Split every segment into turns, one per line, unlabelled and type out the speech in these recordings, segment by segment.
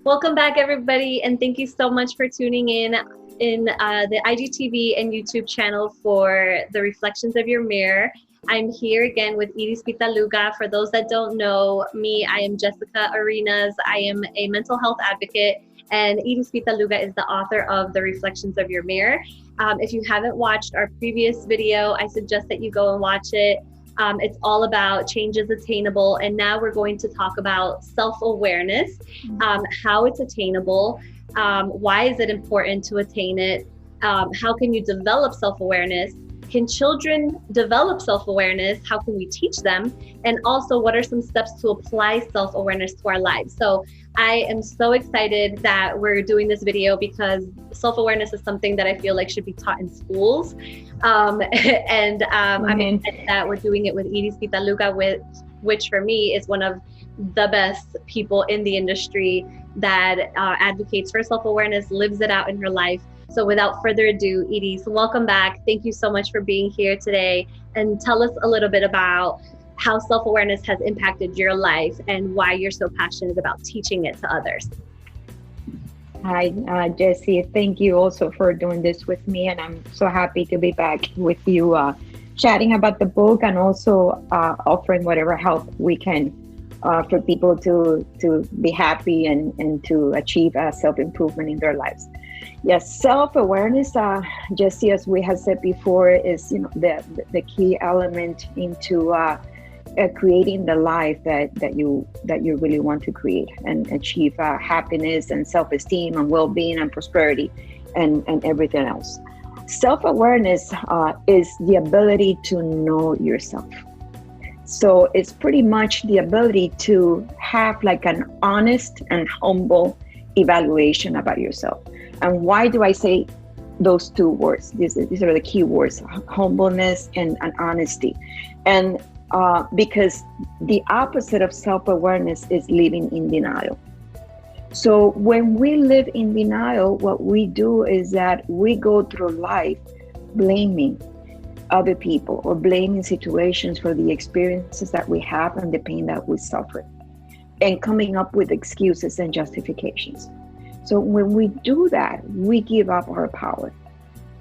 Welcome back, everybody, and thank you so much for tuning in the IGTV and YouTube channel for the Reflections of Your Mirror. I'm here again with 𝐓𝐡𝐢𝐬. For those that don't know me, I am Jessica Arenas. I am a mental health advocate, and 𝐓𝐡𝐢𝐬 is the author of the Reflections of Your Mirror. If you haven't watched our previous video, I suggest that you go and watch it. It's all about change is attainable. And now we're going to talk about self-awareness, how it's attainable, why is it important to attain it, how can you develop self-awareness, can children develop self-awareness, how can we teach them, and also what are some steps to apply self-awareness to our lives. So I am so excited that we're doing this video because self-awareness is something that I feel like should be taught in schools. I'm excited that we're doing it with 𝐓𝐡𝐢𝐬, which for me is one of the best people in the industry that advocates for self-awareness, lives it out in her life. So without further ado, 𝐓𝐡𝐢, welcome back. Thank you so much for being here today. And tell us a little bit about how self-awareness has impacted your life and why you're so passionate about teaching it to others.
Hi, Jessie. Thank you also for doing this with me. And I'm so happy to be back with you, chatting about the book and also offering whatever help we can for people to be happy and to achieve self-improvement in their lives. Yes, self-awareness, Jessie, as we have said before, is the key element into creating the life that you really want to create and achieve happiness and self-esteem and well-being and prosperity and everything else. Self-awareness is the ability to know yourself. So it's pretty much the ability to have like an honest and humble evaluation about yourself. And why do I say those two words? These are the key words: humbleness and honesty. And because the opposite of self-awareness is living in denial. So when we live in denial, what we do is that we go through life blaming other people or blaming situations for the experiences that we have and the pain that we suffer, and coming up with excuses and justifications. So when we do that, we give up our power.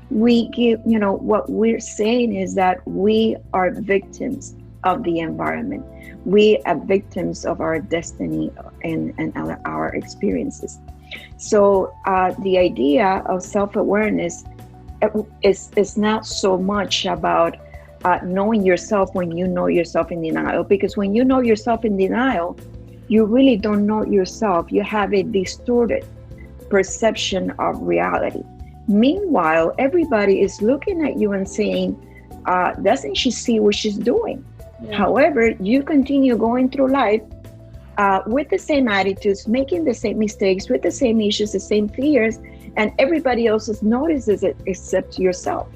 We give, what we're saying is that we are victims of the environment. We are victims of our destiny and our experiences. So the idea of self-awareness is not so much about knowing yourself when you know yourself in denial, because when you know yourself in denial, you really don't know yourself. You have a distorted perception of reality. Meanwhile, everybody is looking at you and saying, doesn't she see what she's doing? Yeah. However, you continue going through life with the same attitudes, making the same mistakes, with the same issues, the same fears, and everybody else notices it except yourself.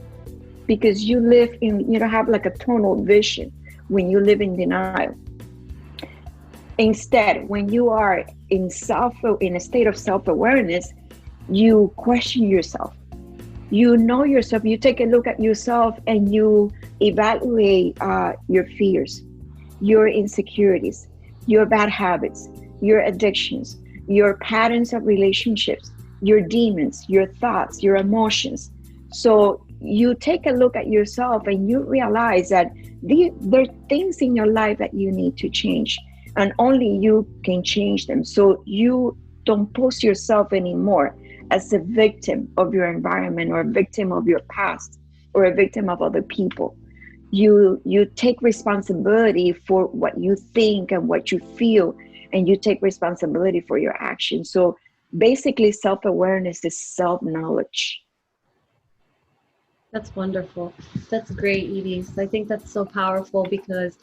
Because you live in, you don't have like a tunnel vision when you live in denial. Instead, when you are in a state of self-awareness, you question yourself. You know yourself, you take a look at yourself and you evaluate your fears, your insecurities, your bad habits, your addictions, your patterns of relationships, your demons, your thoughts, your emotions. So you take a look at yourself and you realize that there are things in your life that you need to change, and only you can change them. So you don't post yourself anymore as a victim of your environment or a victim of your past or a victim of other people. You take responsibility for what you think and what you feel, and you take responsibility for your actions. So basically, self-awareness is self-knowledge.
That's wonderful. That's great, 𝐓𝐡𝐢. I think that's so powerful because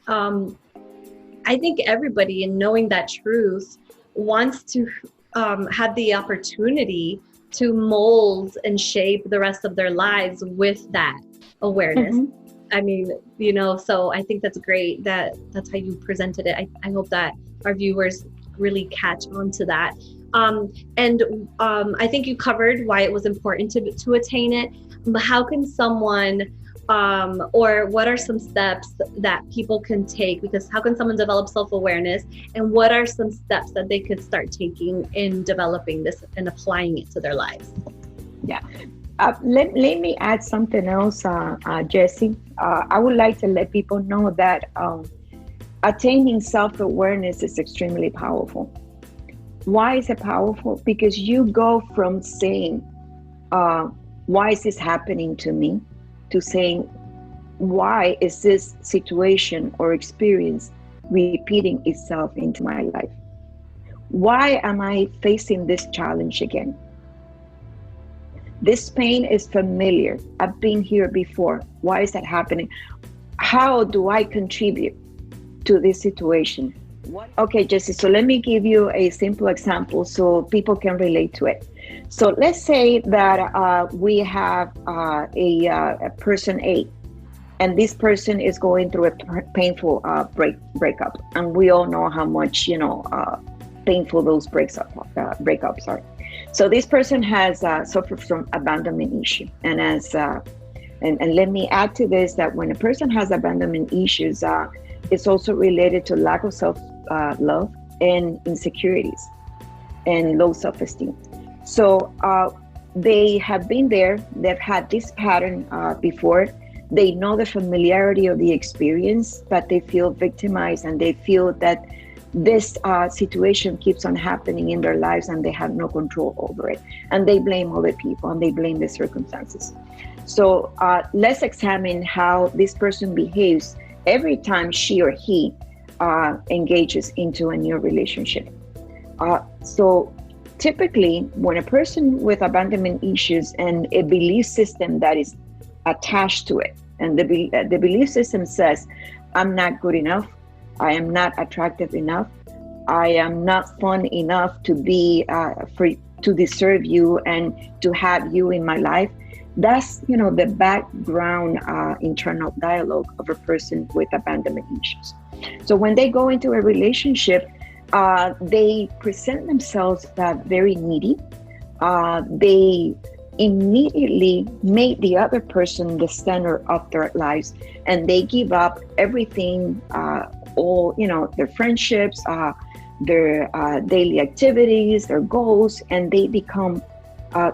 I think everybody, in knowing that truth, wants to have the opportunity to mold and shape the rest of their lives with that awareness. Mm-hmm. I mean, so I think that's great that's how you presented it. I hope that our viewers really catch on to that. I think you covered why it was important to attain it. But how can someone or what are some steps that people can take? Because how can someone develop self-awareness, and what are some steps that they could start taking in developing this and applying it to their lives?
Yeah. Let me add something else, Jessie. I would like to let people know that attaining self-awareness is extremely powerful. Why is it powerful? Because you go from saying, why is this happening to me, to saying, why is this situation or experience repeating itself into my life? Why am I facing this challenge again? This pain is familiar. I've been here before. Why is that happening? How do I contribute to this situation? Okay, Jessie, so let me give you a simple example so people can relate to it. So let's say that we have a person A, and this person is going through a painful breakup. And we all know how much, painful those breakups are. So this person has suffered from abandonment issue. And and let me add to this that when a person has abandonment issues, it's also related to lack of self-love and insecurities and low self-esteem. So they have been there, they've had this pattern before, they know the familiarity of the experience, but they feel victimized and they feel that this situation keeps on happening in their lives and they have no control over it. And they blame other people and they blame the circumstances. So let's examine how this person behaves every time she or he engages into a new relationship. So typically, when a person with abandonment issues and a belief system that is attached to it, and the belief system says, I'm not good enough, I am not attractive enough, I am not fun enough to be to deserve you and to have you in my life. That's the background internal dialogue of a person with abandonment issues. So when they go into a relationship, they present themselves as very needy. They immediately make the other person the center of their lives, and they give up everything, all their friendships, their daily activities, their goals, and they become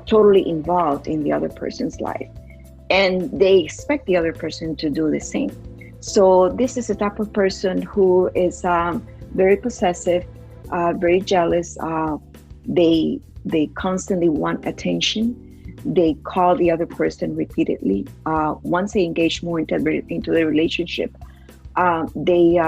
totally involved in the other person's life, and they expect the other person to do the same. So this is a type of person who is very possessive, very jealous. They constantly want attention. They call the other person repeatedly. Once they engage more into the relationship, they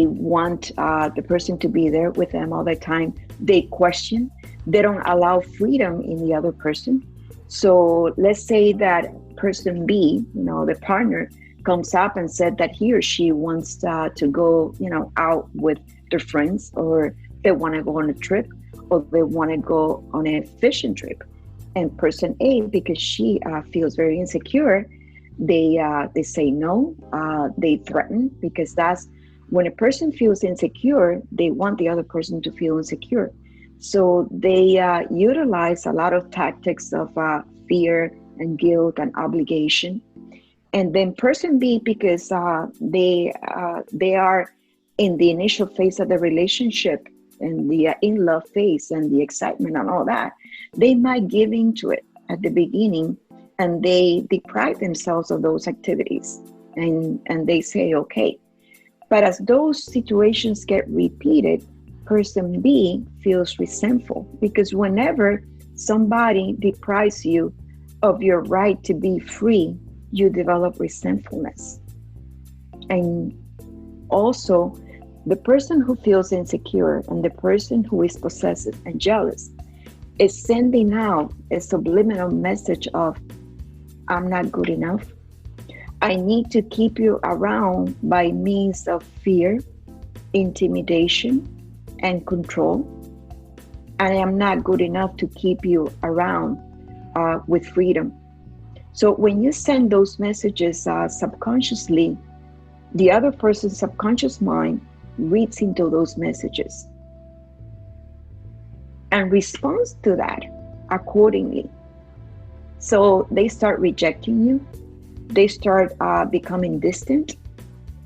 want the person to be there with them all the time. They question. They don't allow freedom in the other person. So let's say that person B, the partner, comes up and said that he or she wants to go, out with their friends, or they want to go on a trip, or they want to go on a fishing trip. And person A, because she feels very insecure, they say no. They threaten, because that's when a person feels insecure, they want the other person to feel insecure. So they utilize a lot of tactics of fear and guilt and obligation. And then person B, because they are in the initial phase of the relationship and the in-love phase and the excitement and all that, they might give into it at the beginning, and they deprive themselves of those activities, and they say, okay. But as those situations get repeated, person B feels resentful, because whenever somebody deprives you of your right to be free, you develop resentfulness. And also, the person who feels insecure and the person who is possessive and jealous is sending out a subliminal message of, I'm not good enough. I need to keep you around by means of fear, intimidation, and control. And I am not good enough to keep you around with freedom. So when you send those messages subconsciously, the other person's subconscious mind reads into those messages and responds to that accordingly. So they start rejecting you. they start becoming distant.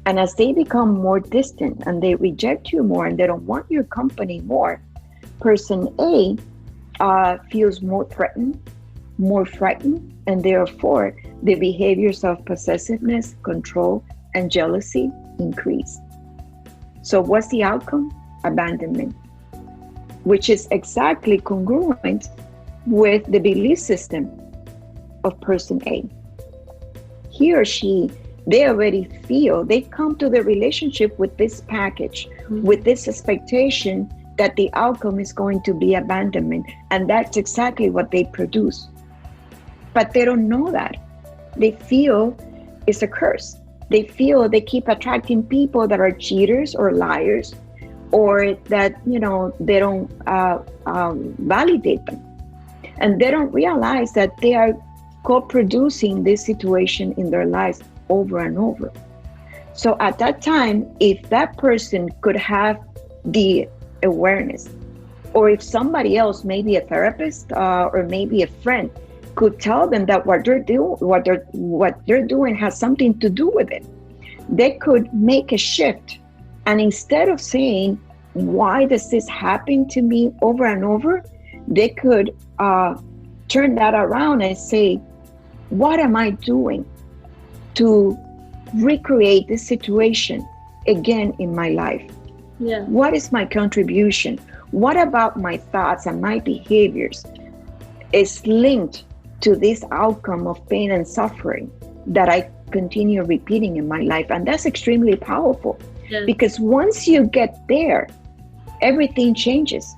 And as they become more distant and they reject you more and they don't want your company more, person A feels more threatened, more frightened, and therefore the behaviors of possessiveness, control, and jealousy increase. So what's the outcome? Abandonment, which is exactly congruent with the belief system of person A. He or she, they already feel, they come to the relationship with this package, with this expectation that the outcome is going to be abandonment. And that's exactly what they produce. But they don't know that. They feel it's a curse. They feel they keep attracting people that are cheaters or liars, or that, you know, they don't validate them. And they don't realize that they are co-producing this situation in their lives over and over. So at that time, if that person could have the awareness, or if somebody else, maybe a therapist or maybe a friend, could tell them that what they're doing has something to do with it, they could make a shift. And instead of saying, why does this happen to me over and over, they could turn that around and say, what am I doing to recreate this situation again in my life?
Yeah.
What is my contribution? What about my thoughts and my behaviors is linked to this outcome of pain and suffering that I continue repeating in my life? And that's extremely powerful.
Yeah.
Because once you get there, everything changes.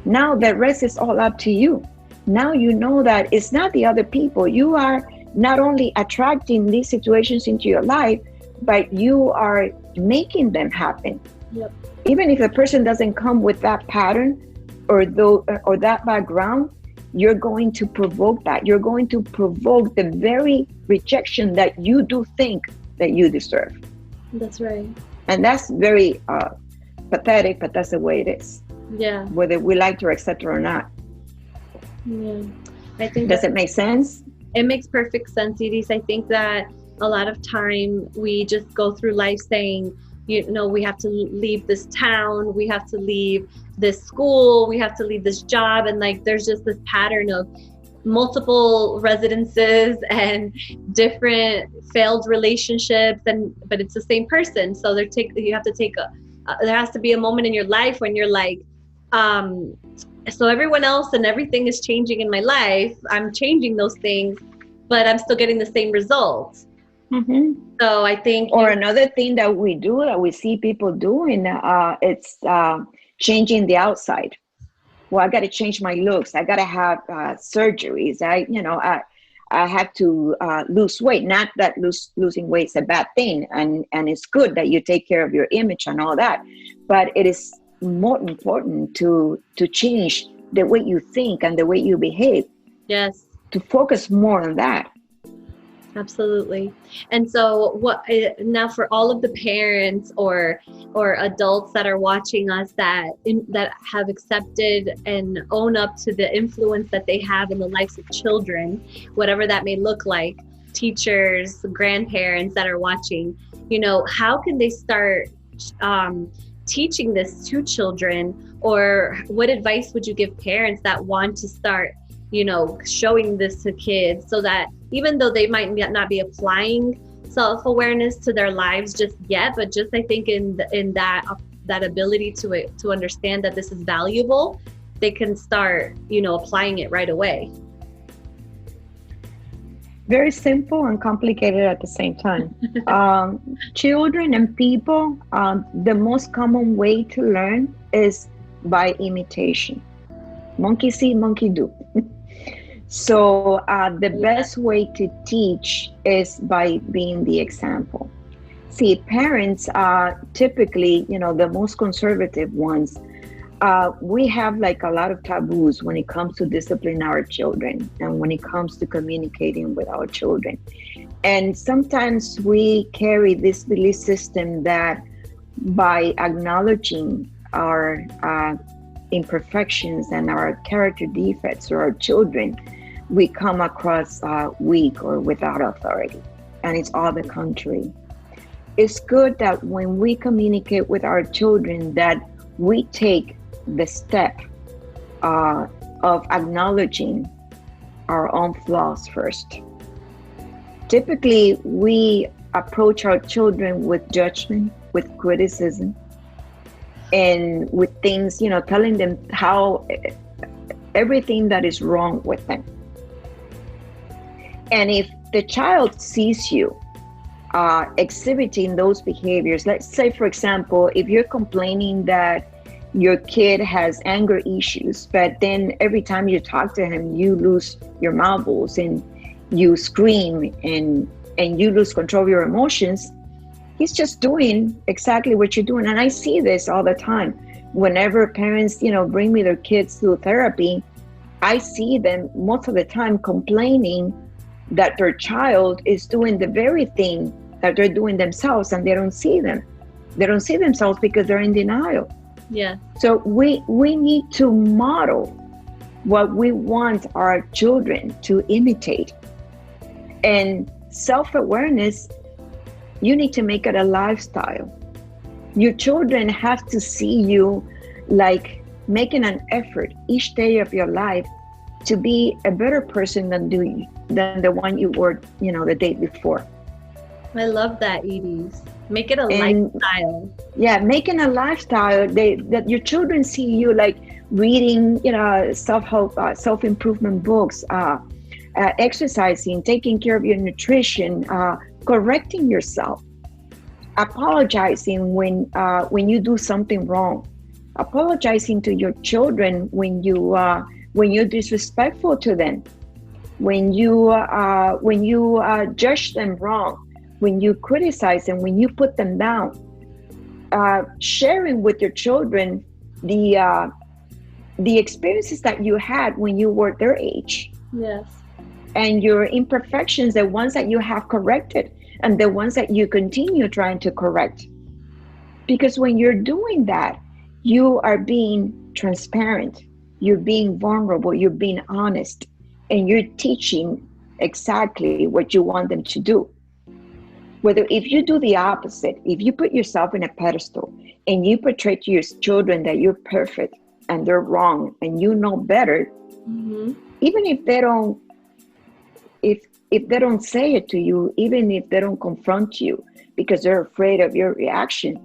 Now the rest is all up to you. Now you know that it's not the other people. You are not only attracting these situations into your life, but you are making them happen.
Yep.
Even if the person doesn't come with that pattern or that background, you're going to provoke that. You're going to provoke the very rejection that you do think that you deserve.
That's right.
And that's very pathetic, but that's the way it is.
Yeah.
Whether we like to accept it or not.
Yeah. I think
Does it make sense?
It makes perfect sense, Edith. I think that a lot of time we just go through life saying, you know, we have to leave this town, we have to leave this school, we have to leave this job. And like, there's just this pattern of multiple residences and different failed relationships, but it's the same person. So you have to take there has to be a moment in your life when you're like, so everyone else and everything is changing in my life. I'm changing those things, but I'm still getting the same results.
Mm-hmm.
So I think,
or another thing that we do, that we see people doing, it's changing the outside. Well, I got to change my looks. I got to have surgeries. I have to lose weight. Not that losing weight is a bad thing, and it's good that you take care of your image and all that. But it is more important to change the way you think and the way you behave.
Yes.
To focus more on that.
Absolutely. And so what now for all of the parents or adults that are watching us that have accepted and own up to the influence that they have in the lives of children, whatever that may look like, teachers, grandparents that are watching, you know, how can they start teaching this to children? Or what advice would you give parents that want to start, you know, showing this to kids, so that even though they might not be applying self-awareness to their lives just yet, but just I think in that ability to understand that this is valuable, they can start, you know, applying it right away.
Very simple and complicated at the same time. Children and people, the most common way to learn is by imitation. Monkey see, monkey do. So the best way to teach is by being the example. See, parents are typically, you know, the most conservative ones. We have like a lot of taboos when it comes to discipline our children and when it comes to communicating with our children. And sometimes we carry this belief system that by acknowledging our imperfections and our character defects or our children, we come across weak or without authority. and it's all the country. It's good that when we communicate with our children that we take the step of acknowledging our own flaws first. Typically, we approach our children with judgment, with criticism, and with things, telling them how everything that is wrong with them. And if the child sees you exhibiting those behaviors, let's say, for example, if you're complaining that your kid has anger issues, but then every time you talk to him, you lose your marbles and you scream and you lose control of your emotions, he's just doing exactly what you're doing. And I see this all the time. Whenever parents, bring me their kids to therapy, I see them most of the time complaining that their child is doing the very thing that they're doing themselves, and they don't see them. They don't see themselves because they're in denial.
Yeah.
So we need to model what we want our children to imitate. And self-awareness, you need to make it a lifestyle. Your children have to see you like making an effort each day of your life to be a better person than the one you were, the day before.
I love that, Edie. Make it a lifestyle.
Yeah, making a lifestyle. That your children see you like reading, self-help, self-improvement books, exercising, taking care of your nutrition, correcting yourself, apologizing when you do something wrong, apologizing to your children when you're disrespectful to them, when you judge them wrong, when you criticize them, when you put them down, sharing with your children the experiences that you had when you were their age.
Yes.
And your imperfections, the ones that you have corrected and the ones that you continue trying to correct. Because when you're doing that, you are being transparent, you're being vulnerable, you're being honest, and you're teaching exactly what you want them to do. Whether if you do the opposite, if you put yourself in a pedestal and you portray to your children that you're perfect and they're wrong and you know better, even if they don't, if they don't say it to you, even if they don't confront you because they're afraid of your reaction,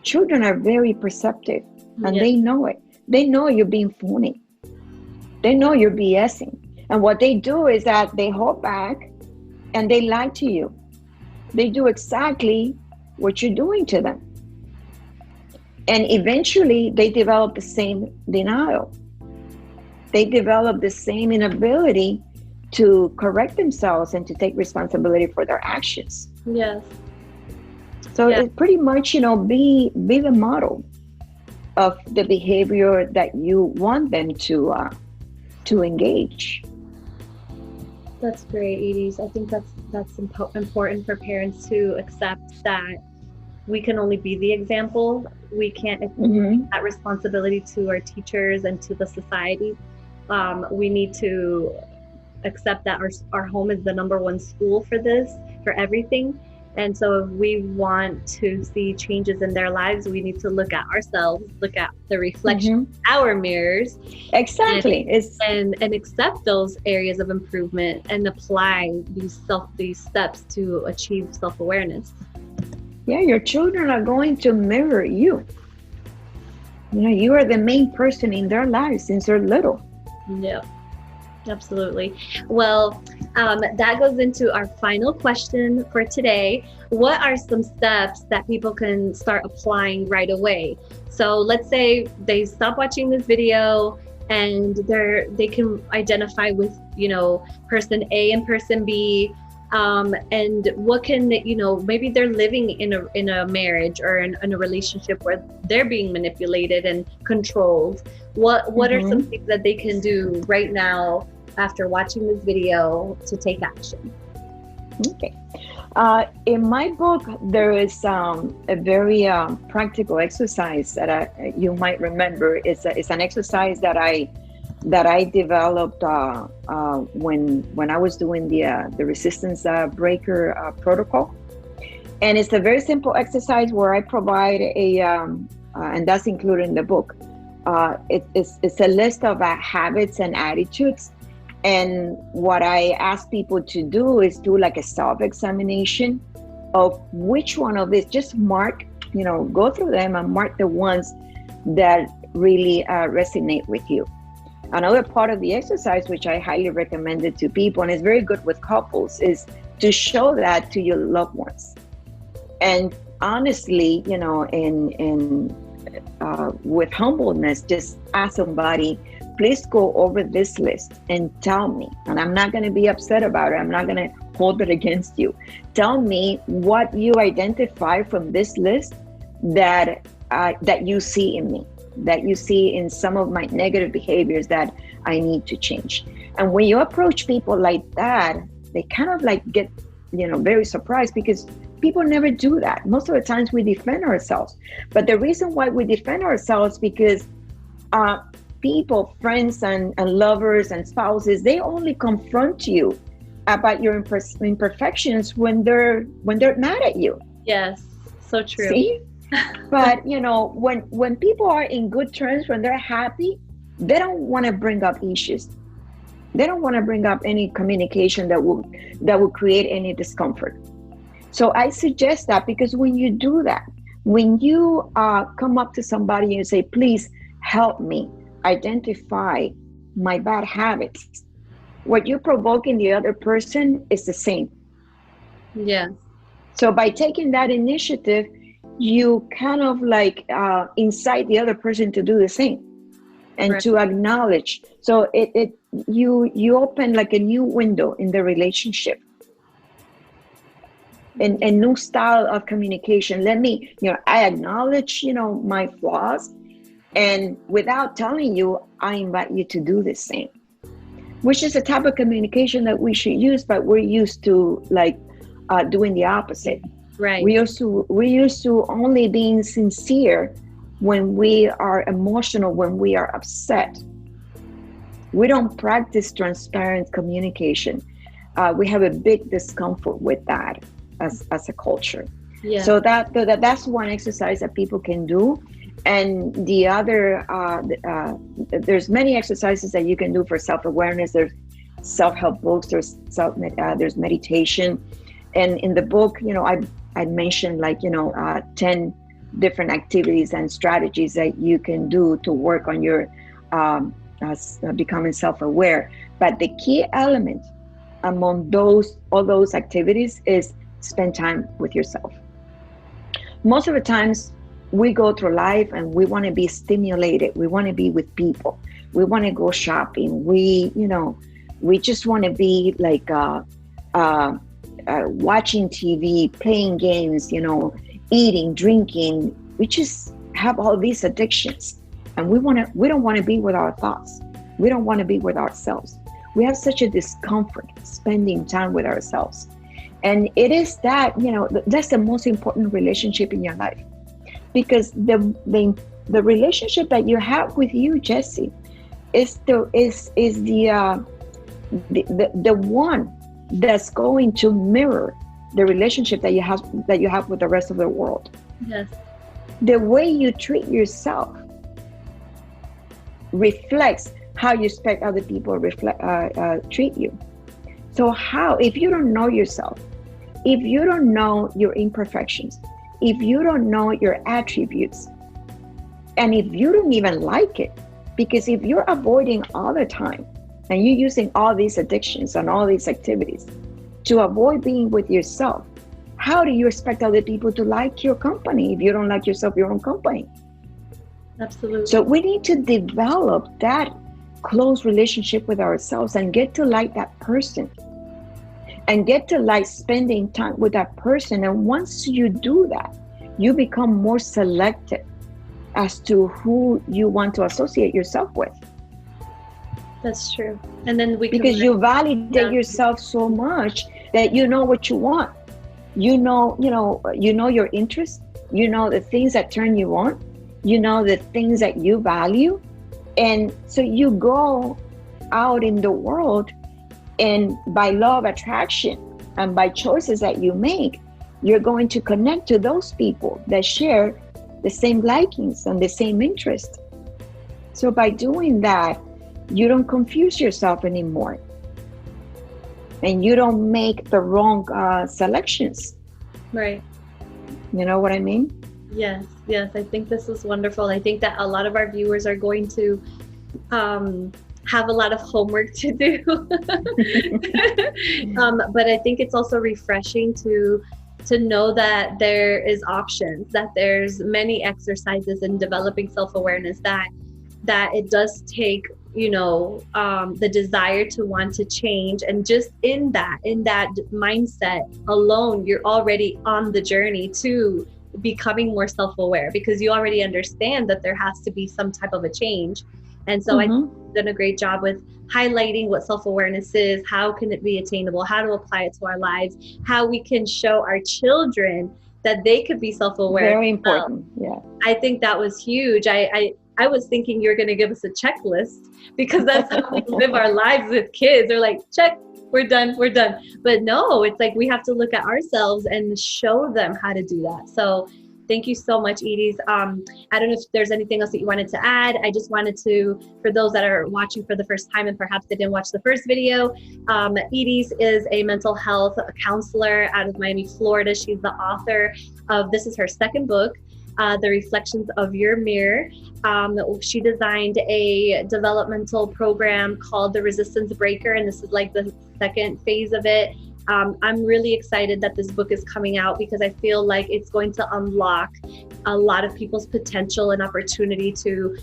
children are very perceptive and they know it. They know you're being phony. They know you're BSing. And what they do is that they hold back and they lie to you. They do exactly what you're doing to them. And eventually they develop the same denial. They develop the same inability to correct themselves and to take responsibility for their actions.
Yes.
So it's pretty much, be the model of the behavior that you want them to engage.
That's great, Edie. I think that's important for parents to accept that we can only be the example. We can't take that responsibility to our teachers and to the society. We need to accept that our home is the number one school for everything. And so if we want to see changes in their lives, we need to look at ourselves, look at the reflection, our mirrors.
Exactly.
And accept those areas of improvement and apply these steps to achieve self-awareness.
Yeah, your children are going to mirror you. You are the main person in their lives since they're little.
Yeah. Absolutely. Well, that goes into our final question for today. What are some steps that people can start applying right away? So let's say they stop watching this video and they can identify with, person A and person B. And what can, maybe they're living in a marriage or in a relationship where they're being manipulated and controlled. What are some things that they can do right now after watching this video to take action?
Okay. In my book, there is a very practical exercise that you might remember. It's an exercise that I that I developed when I was doing the resistance breaker protocol. And it's a very simple exercise where I provide and that's included in the book. It's a list of habits and attitudes. And what I ask people to do is do like a self-examination of which one of these, just mark, go through them and mark the ones that really resonate with you. Another part of the exercise, which I highly recommend it to people, and it's very good with couples, is to show that to your loved ones. And honestly, with humbleness, just ask somebody, please go over this list and tell me. And I'm not going to be upset about it. I'm not going to hold it against you. Tell me what you identify from this list that you see in me, that you see in some of my negative behaviors that I need to change. And when you approach people like that, they kind of like get, very surprised, because people never do that. Most of the times we defend ourselves. But the reason why we defend ourselves, because people, friends and lovers and spouses, they only confront you about your imperfections when they're mad at you.
Yes, so true.
See? But when people are in good terms, when they're happy, they don't want to bring up issues. They don't want to bring up any communication that will create any discomfort. So I suggest that, because when you do that, when you come up to somebody and you say, please help me identify my bad habits, what you provoke in the other person is the same.
Yeah.
So by taking that initiative, you kind of like incite the other person to do the same and to acknowledge. So you open like a new window in the relationship, and a new style of communication. I acknowledge, my flaws, and without telling you, I invite you to do the same, which is a type of communication that we should use, but we're used to like doing the opposite.
Right.
We used to only being sincere when we are emotional, when we are upset. We don't practice transparent communication. We have a big discomfort with that as a culture.
Yeah.
So that's one exercise that people can do. And the other, there's many exercises that you can do for self-awareness. There's self-help books, there's meditation. And in the book, I mentioned 10 different activities and strategies that you can do to work on your becoming self-aware. But the key element among all those activities is spend time with yourself. Most of the times we go through life and we want to be stimulated. We want to be with people. We want to go shopping. We just want to be like watching TV, playing games, eating, drinking. We just have all these addictions, and we don't want to be with our thoughts. We don't want to be with ourselves. We have such a discomfort spending time with ourselves. And it is that, that's the most important relationship in your life, because the relationship that you have with you, Jessie, is the one that's going to mirror the relationship that you have with the rest of the world.
Yes.
The way you treat yourself reflects how you expect other people treat you. So if you don't know yourself, if you don't know your imperfections, if you don't know your attributes, and if you don't even like it, because if you're avoiding all the time and you're using all these addictions and all these activities to avoid being with yourself, how do you expect other people to like your company if you don't like yourself, your own company?
Absolutely.
So we need to develop that close relationship with ourselves and get to like that person and get to like spending time with that person. And once you do that, you become more selective as to who you want to associate yourself with.
That's true. And then
because you validate yourself so much that you know what you want. You know your interests. You know the things that turn you on. You know the things that you value. And so you go out in the world, and by law of attraction and by choices that you make, you're going to connect to those people that share the same likings and the same interest. So by doing that, you don't confuse yourself anymore, and you don't make the wrong selections.
Right.
You know what I mean?
Yes, yes. I think this is wonderful. I think that a lot of our viewers are going to have a lot of homework to do. But I think it's also refreshing to know that there is options, that there's many exercises in developing self-awareness, that it does take, you know, the desire to want to change. And just in that mindset alone, you're already on the journey to becoming more self-aware, because you already understand that there has to be some type of a change. And so I think you've done a great job with highlighting what self-awareness is, how can it be attainable, how to apply it to our lives, how we can show our children that they could be self-aware.
Very important. Yeah.
I think that was huge. I was thinking you're going to give us a checklist, because that's how we live our lives with kids. They're like, check, we're done. But no, it's like we have to look at ourselves and show them how to do that. So thank you so much, 𝐬𝐡𝐢𝐬. I don't know if there's anything else that you wanted to add. I just wanted to, for those that are watching for the first time and perhaps they didn't watch the first video, 𝐬𝐡𝐢𝐬 is a mental health counselor out of Miami, Florida. She's the author of, this is her second book, The Reflections of Your Mirror. She designed a developmental program called the Resistance Breaker, and this is like the second phase of it. I'm really excited that this book is coming out, because I feel like it's going to unlock a lot of people's potential and opportunity to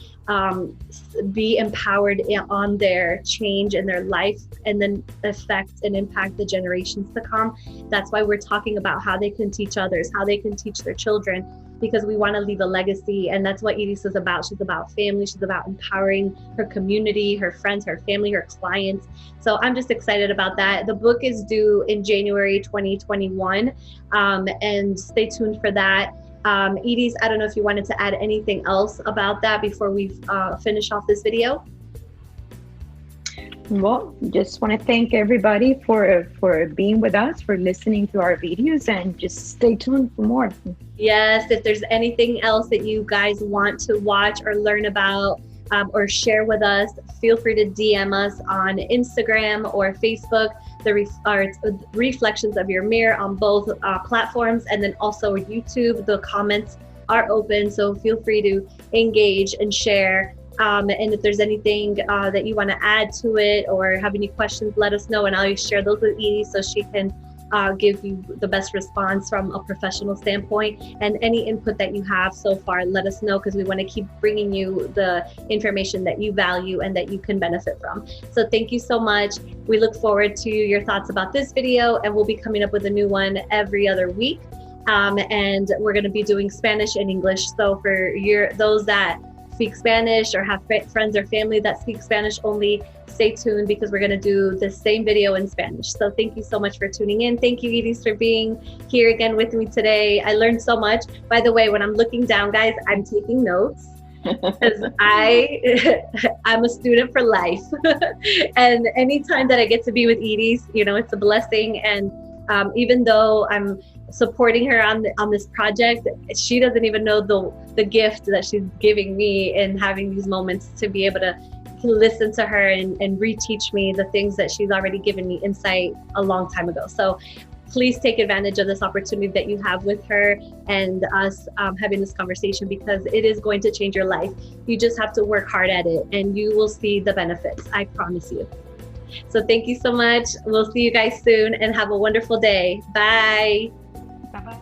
be empowered on their change in their life, and then affect and impact the generations to come. That's why we're talking about how they can teach others, how they can teach their children, because we want to leave a legacy. And that's what 𝐬𝐡𝐢𝐬 is about. She's about family. She's about empowering her community, her friends, her family, her clients. So I'm just excited about that. The book is due in January 2021, and stay tuned for that. 𝐬𝐡𝐢𝐬, I don't know if you wanted to add anything else about that before we finish off this video.
Well, just want to thank everybody for being with us, for listening to our videos, and just stay tuned for more.
Yes, if there's anything else that you guys want to watch or learn about, or share with us, feel free to DM us on Instagram or Facebook, the Reflections of Your Mirror on both platforms, and then also YouTube. The comments are open, so feel free to engage and share. And if there's anything that you want to add to it or have any questions, let us know, and I'll share those with 𝐬𝐡𝐢𝐬 so she can give you the best response from a professional standpoint. And any input that you have so far, let us know, because we want to keep bringing you the information that you value and that you can benefit from. So thank you so much. We look forward to your thoughts about this video, and we'll be coming up with a new one every other week. And we're going to be doing Spanish and English. So for those that speak Spanish or have friends or family that speak Spanish only, stay tuned, because we're going to do the same video in Spanish. So thank you so much for tuning in. Thank you, 𝐬𝐡𝐢𝐬, for being here again with me today. I learned so much. By the way, when I'm looking down, guys, I'm taking notes, because I'm a student for life. And anytime that I get to be with 𝐬𝐡𝐢𝐬, you know, it's a blessing. And even though I'm supporting her on this project, she doesn't even know the gift that she's giving me, and having these moments to be able to listen to her and reteach me the things that she's already given me insight a long time ago. So please take advantage of this opportunity that you have with her and us having this conversation, because it is going to change your life. You just have to work hard at it, and you will see the benefits, I promise you. So thank you so much. We'll see you guys soon, and have a wonderful day. Bye.
Bye-bye.